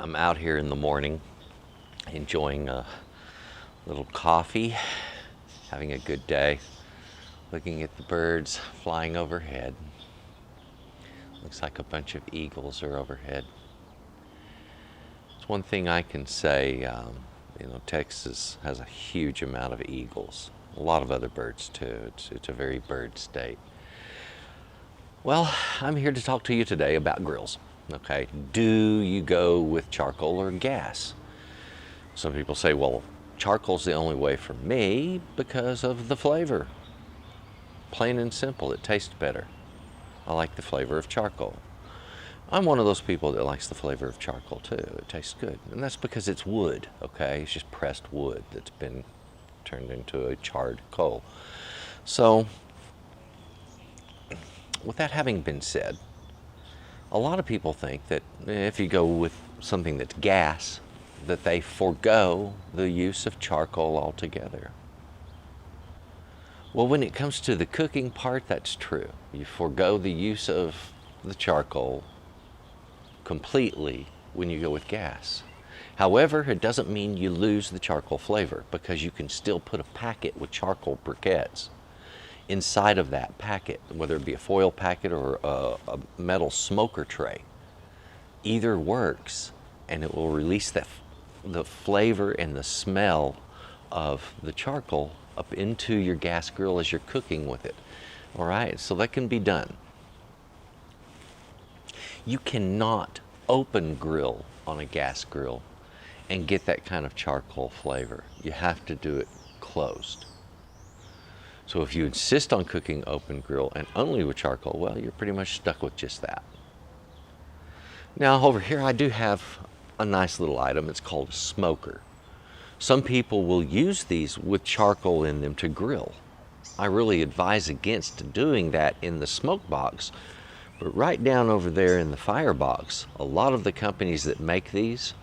I'm out here in the morning enjoying a little coffee, having a good day, looking at the birds flying overhead. Looks like a bunch of eagles are overhead. It's one thing I can say, Texas has a huge amount of eagles. A lot of other birds too. It's a very bird state. Well, I'm here to talk to you today about grills. Okay, do you go with charcoal or gas? Some people say, well, charcoal's the only way for me because of the flavor. Plain and simple, it tastes better. I like the flavor of charcoal. I'm one of those people that likes the flavor of charcoal too. It tastes good, and that's because it's wood, okay? It's just pressed wood that's been turned into a charred coal. So, with that having been said, a lot of people think that if you go with something that's gas, that they forego the use of charcoal altogether. Well, when it comes to the cooking part, that's true. You forego the use of the charcoal completely when you go with gas. However, it doesn't mean you lose the charcoal flavor, because you can still put a packet with charcoal briquettes inside of that packet, whether it be a foil packet or a metal smoker tray. Either works, and it will release the flavor and the smell of the charcoal up into your gas grill as you're cooking with it. All right, so that can be done. You cannot open grill on a gas grill and get that kind of charcoal flavor. You have to do it closed. So if you insist on cooking open grill and only with charcoal, well, you're pretty much stuck with just that. Now over here I do have a nice little item. It's called a smoker. Some people will use these with charcoal in them to grill. I really advise against doing that in the smoke box. But right down over there in the firebox, a lot of the companies that make these,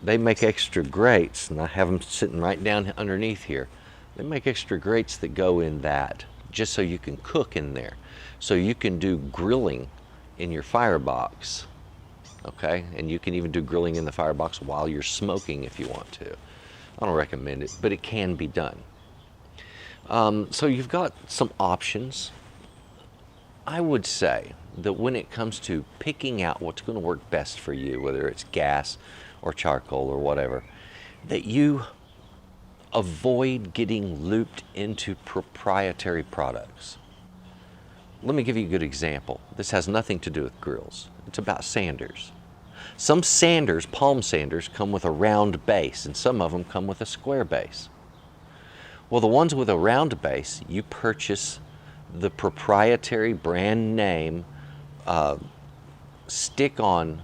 they make extra grates, and I have them sitting right down underneath here. They make extra grates that go in that, just so you can cook in there. So you can do grilling in your firebox, okay? And you can even do grilling in the firebox while you're smoking if you want to. I don't recommend it, but it can be done. So you've got some options. I would say that when it comes to picking out what's going to work best for you, whether it's gas or charcoal or whatever, that you avoid getting looped into proprietary products. Let me give you a good example. This has nothing to do with grills. It's about sanders. Some sanders, palm sanders, come with a round base, and some of them come with a square base. Well, the ones with a round base, you purchase the proprietary brand name stick-on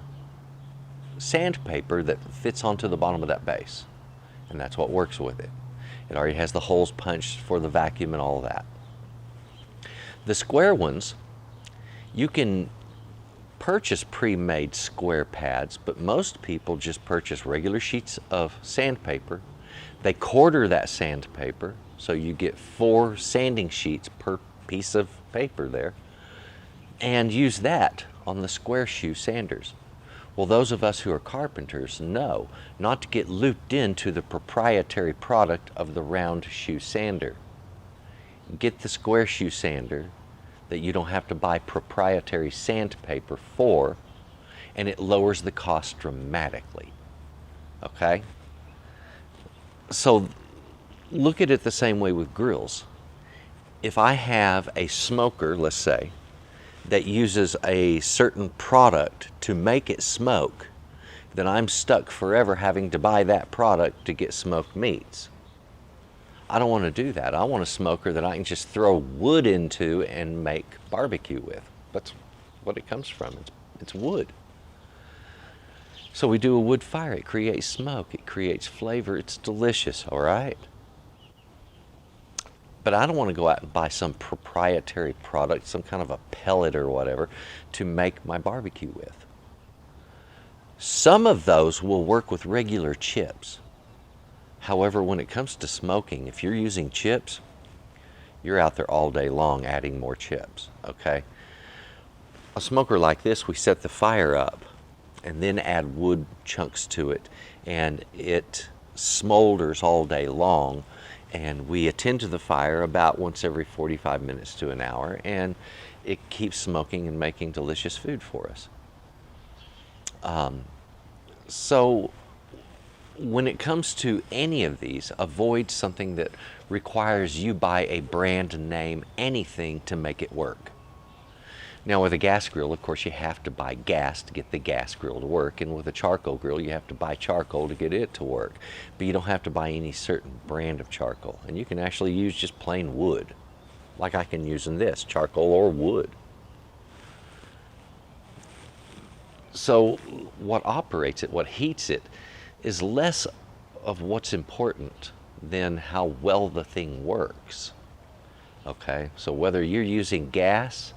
sandpaper that fits onto the bottom of that base, and that's what works with it. It already has the holes punched for the vacuum and all of that. The square ones, you can purchase pre-made square pads, but most people just purchase regular sheets of sandpaper. They quarter that sandpaper, so you get 4 sanding sheets per piece of paper there, and use that on the square shoe sanders. Well, those of us who are carpenters know not to get looped into the proprietary product of the round shoe sander. Get the square shoe sander that you don't have to buy proprietary sandpaper for, and it lowers the cost dramatically. Okay? So look at it the same way with grills. If I have a smoker, let's say, that uses a certain product to make it smoke, then I'm stuck forever having to buy that product to get smoked meats. I don't want to do that. I want a smoker that I can just throw wood into and make barbecue with. That's what it comes from. It's wood. So we do a wood fire. It creates smoke. It creates flavor. It's delicious, all right? But I don't want to go out and buy some proprietary product, some kind of a pellet or whatever, to make my barbecue with. Some of those will work with regular chips. However, when it comes to smoking, if you're using chips, you're out there all day long adding more chips, okay? A smoker like this, we set the fire up and then add wood chunks to it, and it smolders all day long. And we attend to the fire about once every 45 minutes to an hour, and it keeps smoking and making delicious food for us. So when it comes to any of these, avoid something that requires you buy a brand name anything to make it work. Now with a gas grill, of course, you have to buy gas to get the gas grill to work, and with a charcoal grill, you have to buy charcoal to get it to work. But you don't have to buy any certain brand of charcoal, and you can actually use just plain wood, like I can use in this, charcoal or wood. So what operates it, what heats it, is less of what's important than how well the thing works. Okay, so whether you're using gas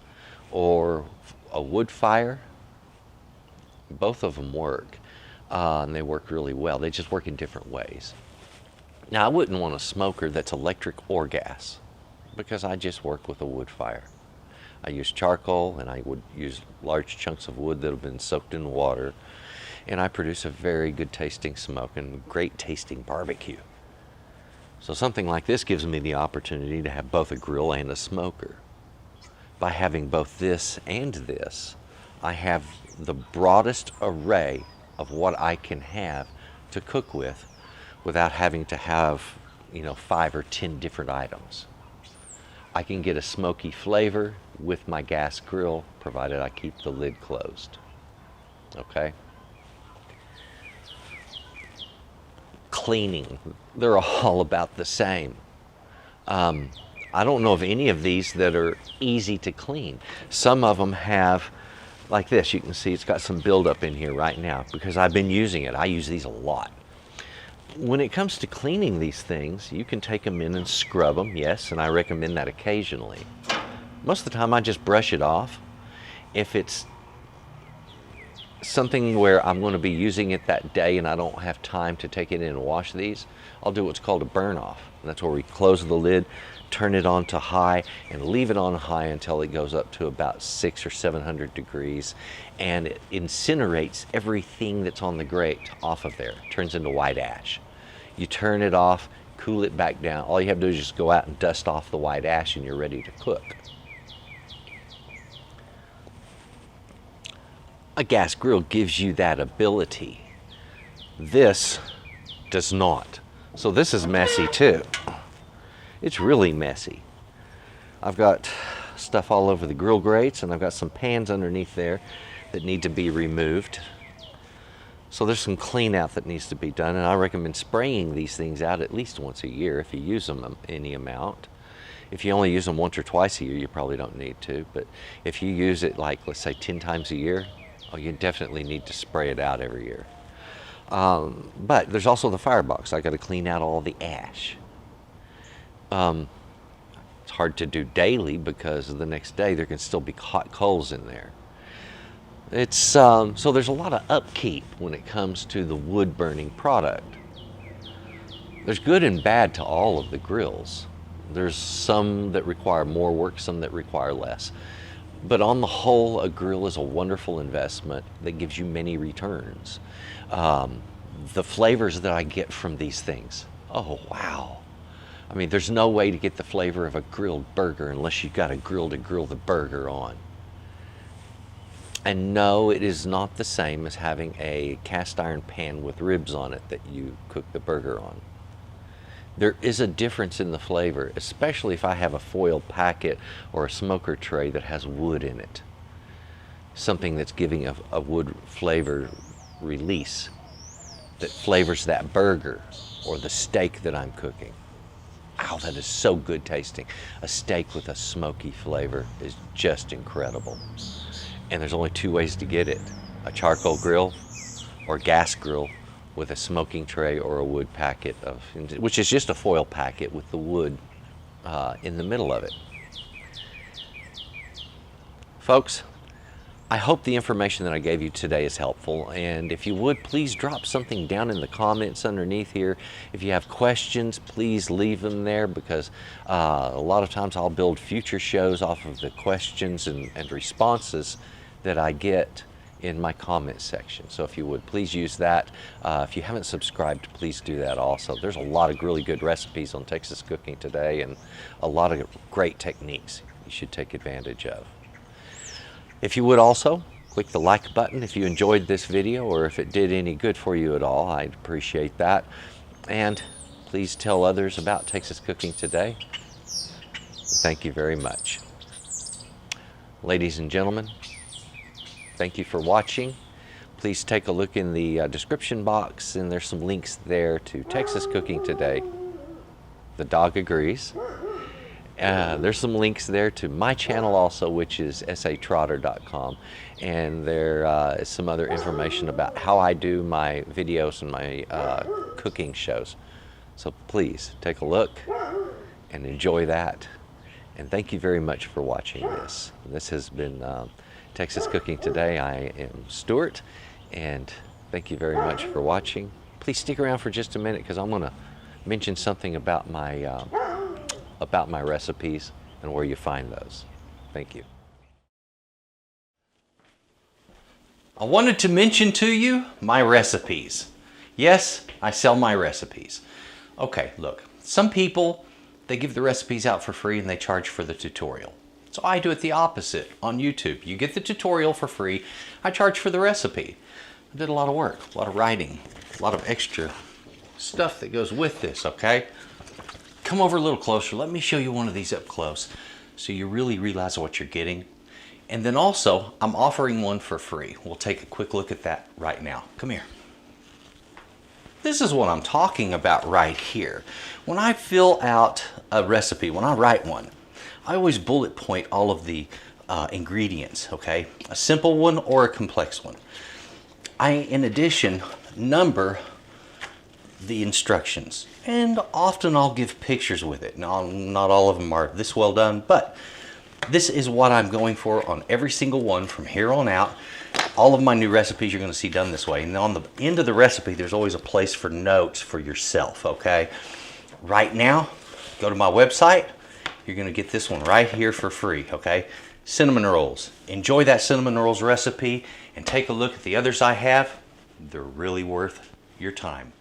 or a wood fire, both of them work, and they work really well. They just work in different ways. Now I wouldn't want a smoker that's electric or gas, because I just work with a wood fire. I use charcoal, and I would use large chunks of wood that have been soaked in water, and I produce a very good tasting smoke and great tasting barbecue. So something like this gives me the opportunity to have both a grill and a smoker. By having both this and this, I have the broadest array of what I can have to cook with without having to have, 5 or 10 different items. I can get a smoky flavor with my gas grill, provided I keep the lid closed. Okay? Cleaning, they're all about the same. I don't know of any of these that are easy to clean. Some of them have, like this, you can see it's got some buildup in here right now because I've been using it. I use these a lot. When it comes to cleaning these things, you can take them in and scrub them, yes, and I recommend that occasionally. Most of the time I just brush it off. If it's something where I'm going to be using it that day and I don't have time to take it in and wash these, I'll do what's called a burn off. And that's where we close the lid, turn it on to high, and leave it on high until it goes up to about 600 or 700 degrees, and it incinerates everything that's on the grate off of there. It turns into white ash. You turn it off, cool it back down. All you have to do is just go out and dust off the white ash and you're ready to cook. A gas grill gives you that ability. This does not. So this is messy too. It's really messy. I've got stuff all over the grill grates, and I've got some pans underneath there that need to be removed. So there's some clean out that needs to be done, and I recommend spraying these things out at least once a year if you use them any amount. If you only use them once or twice a year, you probably don't need to, but if you use it like, let's say 10 times a year, you definitely need to spray it out every year. But there's also the firebox. I got to clean out all the ash. It's hard to do daily because the next day there can still be hot coals in there. It's so there's a lot of upkeep when it comes to the wood burning product. There's good and bad to all of the grills. There's some that require more work, some that require less. But on the whole, a grill is a wonderful investment that gives you many returns. The flavors that I get from these things, oh wow. I mean, there's no way to get the flavor of a grilled burger unless you've got a grill to grill the burger on. And no, it is not the same as having a cast iron pan with ribs on it that you cook the burger on. There is a difference in the flavor, especially if I have a foil packet or a smoker tray that has wood in it. Something that's giving a wood flavor release that flavors that burger or the steak that I'm cooking. Wow, that is so good tasting. A steak with a smoky flavor is just incredible. And there's only two ways to get it: a charcoal grill or gas grill with a smoking tray or a wood packet, which is just a foil packet with the wood in the middle of it. Folks, I hope the information that I gave you today is helpful, and if you would, please drop something down in the comments underneath here. If you have questions, please leave them there, because a lot of times I'll build future shows off of the questions and responses that I get in my comment section. So if you would, please use that. If you haven't subscribed, please do that also. There's a lot of really good recipes on Texas Cooking Today and a lot of great techniques you should take advantage of. If you would also, click the like button if you enjoyed this video or if it did any good for you at all. I'd appreciate that. And please tell others about Texas Cooking Today. Thank you very much. Ladies and gentlemen, thank you for watching. Please take a look in the description box, and there's some links there to Texas Cooking Today. The dog agrees. There's some links there to my channel also, which is S.A.Trotter.com, and there is some other information about how I do my videos and my cooking shows. So please take a look and enjoy that. And thank you very much for watching this. This has been Texas Cooking Today. I am Stuart, and thank you very much for watching. Please stick around for just a minute because I'm going to mention something about my recipes and where you find those. Thank you. I wanted to mention to you my recipes. Yes, I sell my recipes. Okay, look, some people, they give the recipes out for free and they charge for the tutorial. So I do it the opposite on YouTube. You get the tutorial for free, I charge for the recipe. I did a lot of work, a lot of writing, a lot of extra stuff that goes with this, okay? Come over a little closer. Let me show you one of these up close so you really realize what you're getting. And then also, I'm offering one for free. We'll take a quick look at that right now. Come here. This is what I'm talking about right here. When I fill out a recipe, when I write one, I always bullet point all of the ingredients, okay? A simple one or a complex one. I, in addition, number the instructions, and often I'll give pictures with it. Now, not all of them are this well done, but this is what I'm going for on every single one from here on out. All of my new recipes you're going to see done this way. And on the end of the recipe, there's always a place for notes for yourself, okay? Right now, go to my website. You're going to get this one right here for free, okay? Cinnamon rolls. Enjoy that cinnamon rolls recipe and take a look at the others I have. They're really worth your time.